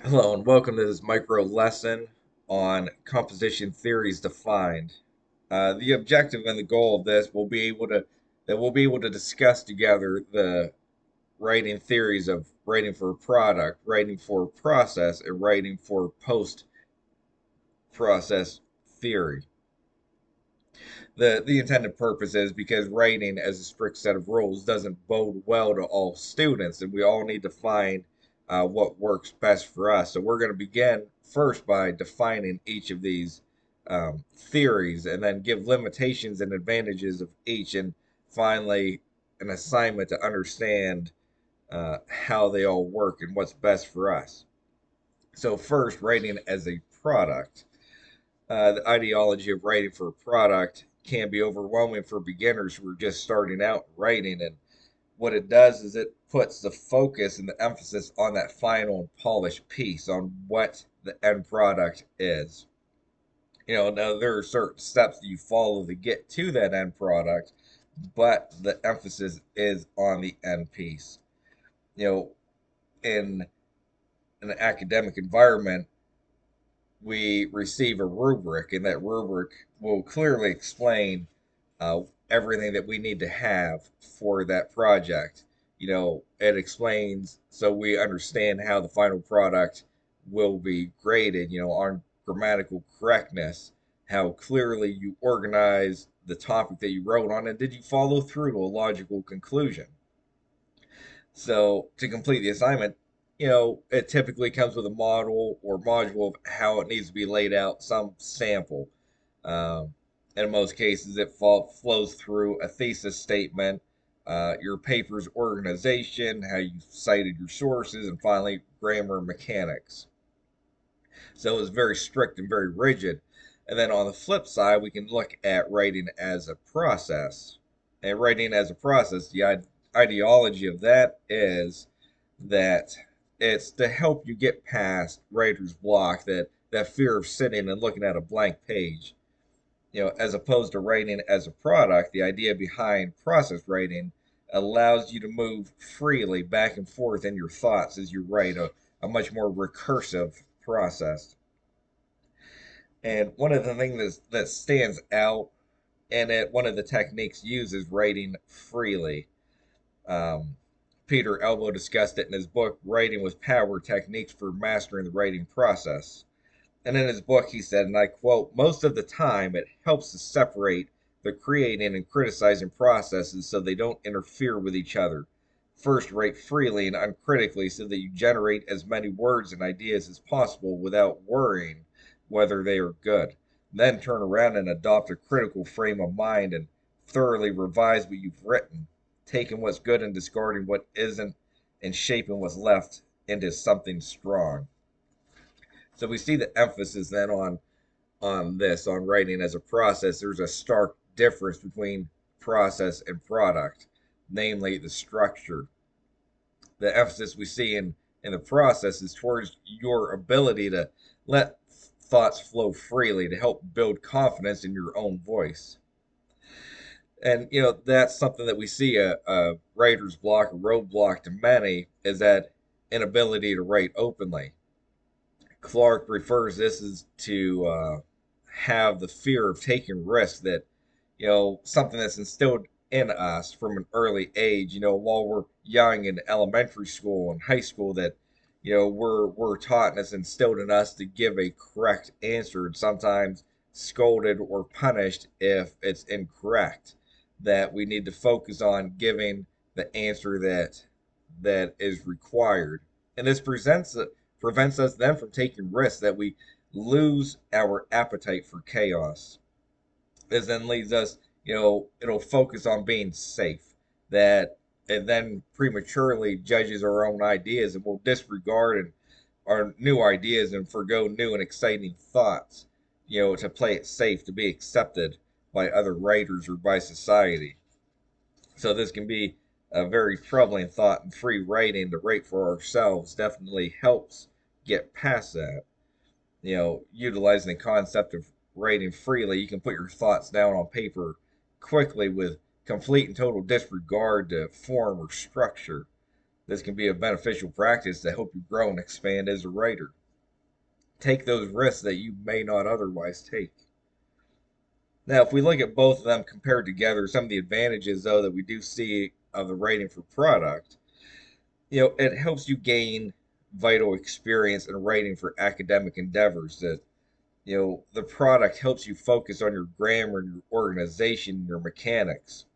Hello and welcome to this micro lesson on composition theories defined. The objective and the goal of this will be able to that we'll be able to discuss together the writing theories of writing for a product, writing for a process, and writing for post process theory. The intended purpose is because writing as a strict set of rules doesn't bode well to all students, and we all need to find what works best for us. So we're going to begin first by defining each of these theories, and then give limitations and advantages of each, and finally an assignment to understand how they all work and what's best for us. So first, writing as a product. The ideology of writing for a product can be overwhelming for beginners who are just starting out writing. And what it does is it puts the focus and the emphasis on that final and polished piece, on what the end product is. Now there are certain steps that you follow to get to that end product, but the emphasis is on the end piece. You know, in an academic environment, we receive a rubric, and that rubric will clearly explain uh, everything that we need to have for that project. It explains so we understand how the final product will be graded, on grammatical correctness, how clearly you organize the topic that you wrote on, and did you follow through to a logical conclusion. So to complete the assignment, it typically comes with a model or module of how it needs to be laid out, some sample. Um, in most cases, it flows through a thesis statement, your paper's organization, how you cited your sources, and finally, grammar mechanics. So it's very strict and very rigid. And then on the flip side, we can look at writing as a process. And writing as a process, the ideology of that is that it's to help you get past writer's block, that fear of sitting and looking at a blank page. As opposed to writing as a product, the idea behind process writing allows you to move freely back and forth in your thoughts as you write, a much more recursive process. And one of the things that stands out in it, one of the techniques used is writing freely. Um, Peter Elbow discussed it in his book, Writing with Power Techniques for Mastering the Writing Process. And in his book, he said, and I quote, most of the time it helps to separate the creating and criticizing processes so they don't interfere with each other. First, write freely and uncritically so that you generate as many words and ideas as possible without worrying whether they are good. Then turn around and adopt a critical frame of mind and thoroughly revise what you've written, taking what's good and discarding what isn't, and shaping what's left into something strong. So we see the emphasis then on writing as a process. There's a stark difference between process and product, namely the structure. The emphasis we see in the process is towards your ability to let thoughts flow freely, to help build confidence in your own voice. And that's something that we see a writer's block, a roadblock to many, is that inability to write openly. Clark refers this as to have the fear of taking risks, that something that's instilled in us from an early age, while we're young in elementary school and high school, that we're taught and it's instilled in us to give a correct answer, and sometimes scolded or punished if it's incorrect, that we need to focus on giving the answer that is required. And this prevents us then from taking risks, that we lose our appetite for chaos. This then leads us, it'll focus on being safe, that it then prematurely judges our own ideas, and will disregard our new ideas and forgo new and exciting thoughts, to play it safe, to be accepted by other writers or by society. So this can be a very troubling thought, and free writing, to write for ourselves, definitely helps get past that. Utilizing the concept of writing freely, you can put your thoughts down on paper quickly with complete and total disregard to form or structure. This can be a beneficial practice to help you grow and expand as a writer. Take those risks that you may not otherwise take. Now, if we look at both of them compared together, some of the advantages, though, that we do see of the writing for product, it helps you gain vital experience in writing for academic endeavors. That the product helps you focus on your grammar and your organization, your mechanics.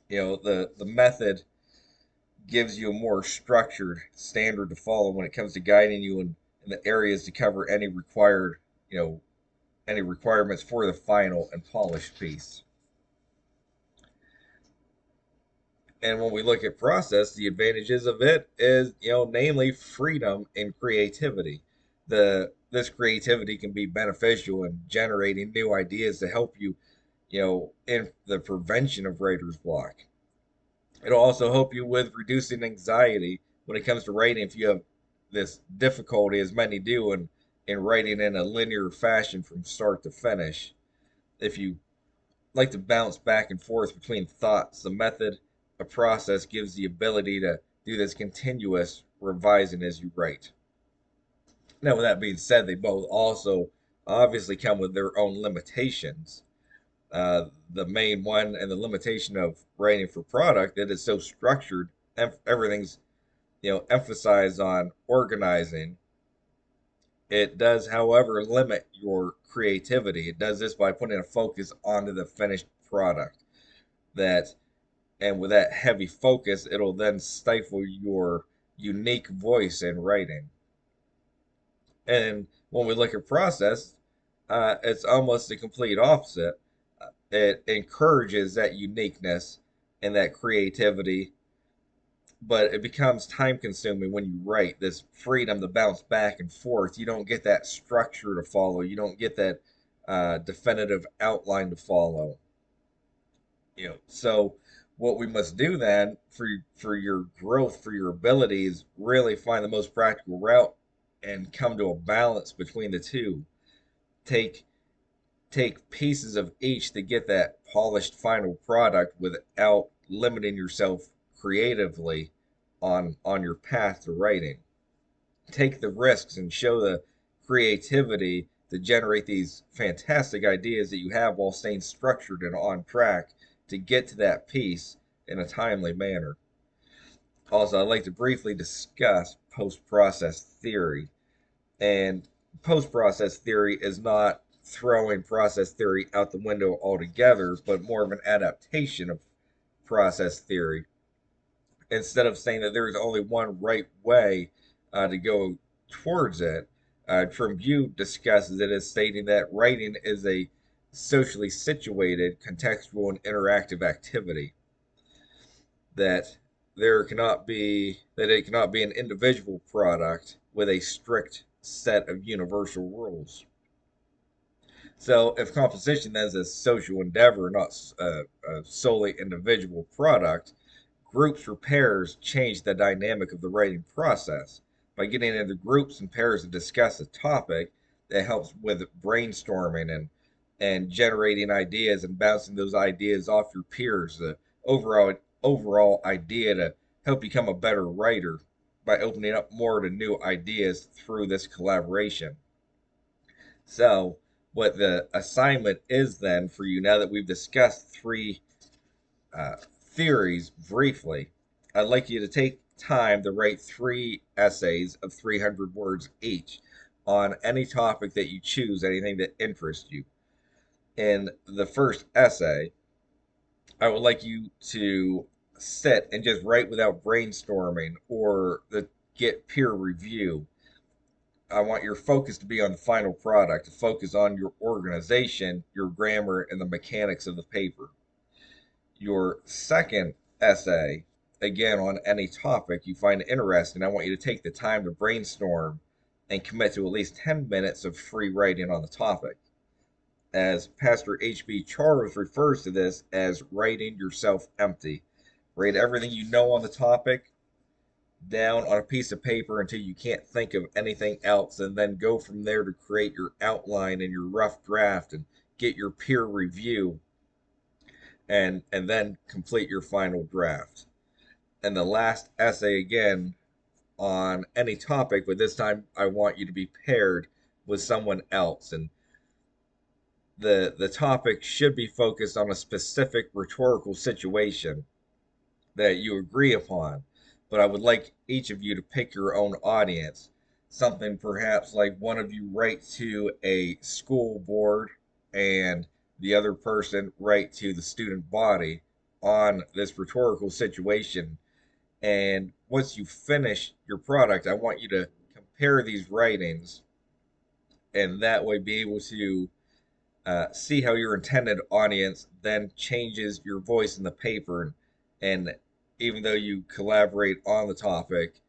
The method gives you a more structured standard to follow when it comes to guiding you in the areas to cover any required, any requirements for the final and polished piece. And when we look at process, the advantages of it is, namely freedom and creativity. This creativity can be beneficial in generating new ideas to help you, in the prevention of writer's block. It'll also help you with reducing anxiety when it comes to writing if you have this difficulty, as many do, in writing in a linear fashion from start to finish. If you like to bounce back and forth between thoughts, the method, a process gives the ability to do this continuous revising as you write. Now, with that being said, they both also obviously come with their own limitations. The main one and the limitation of writing for product that is so structured, everything's emphasized on organizing. It does, however, limit your creativity. It does this by putting a focus onto the finished product. And with that heavy focus, it'll then stifle your unique voice in writing. And when we look at process, it's almost the complete opposite. It encourages that uniqueness and that creativity, but it becomes time consuming when you write. This freedom to bounce back and forth, you don't get that structure to follow, you don't get that definitive outline to follow. So what we must do then for your growth, for your abilities, really find the most practical route and come to a balance between the two. Take take pieces of each to get that polished final product without limiting yourself creatively on your path to writing. Take the risks and show the creativity to generate these fantastic ideas that you have while staying structured and on track to get to that piece in a timely manner. Also, I'd like to briefly discuss post-process theory. And post-process theory is not throwing process theory out the window altogether, but more of an adaptation of process theory. Instead of saying that there is only one right way to go towards it, Trumbull discusses it as stating that writing is a socially situated, contextual, and interactive activity. That it cannot be an individual product with a strict set of universal rules. So, if composition then is a social endeavor, not a solely individual product, groups or pairs change the dynamic of the writing process. By getting into groups and pairs to discuss a topic, that helps with brainstorming and generating ideas and bouncing those ideas off your peers. The overall idea to help become a better writer by opening up more to new ideas through this collaboration. So, what the assignment is then for you, now that we've discussed three theories briefly, I'd like you to take time to write 3 essays of 300 words each on any topic that you choose, anything that interests you. In the first essay, I would like you to sit and just write without brainstorming or get peer review. I want your focus to be on the final product, to focus on your organization, your grammar, and the mechanics of the paper. Your second essay, again on any topic you find interesting, I want you to take the time to brainstorm and commit to at least 10 minutes of free writing on the topic. As Pastor H.B. Charles refers to this as writing yourself empty. Write everything you know on the topic down on a piece of paper until you can't think of anything else, and then go from there to create your outline and your rough draft and get your peer review and then complete your final draft. And the last essay again on any topic, but this time I want you to be paired with someone else. And the topic should be focused on a specific rhetorical situation that you agree upon. But I would like each of you to pick your own audience. Something perhaps like one of you write to a school board and the other person write to the student body on this rhetorical situation. And once you finish your product, I want you to compare these writings and that way be able to see how your intended audience then changes your voice in the paper. And even though you collaborate on the topic,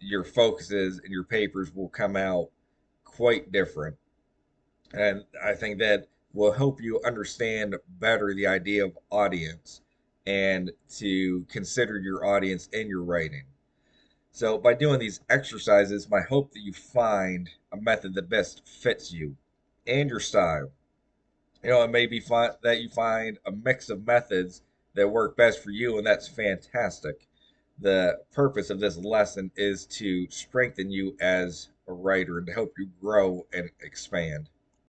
your focuses and your papers will come out quite different. And I think that will help you understand better the idea of audience and to consider your audience in your writing. So, by doing these exercises, my hope that you find a method that best fits you and your style. It may be fun that you find a mix of methods that work best for you, and that's fantastic. The purpose of this lesson is to strengthen you as a writer and to help you grow and expand.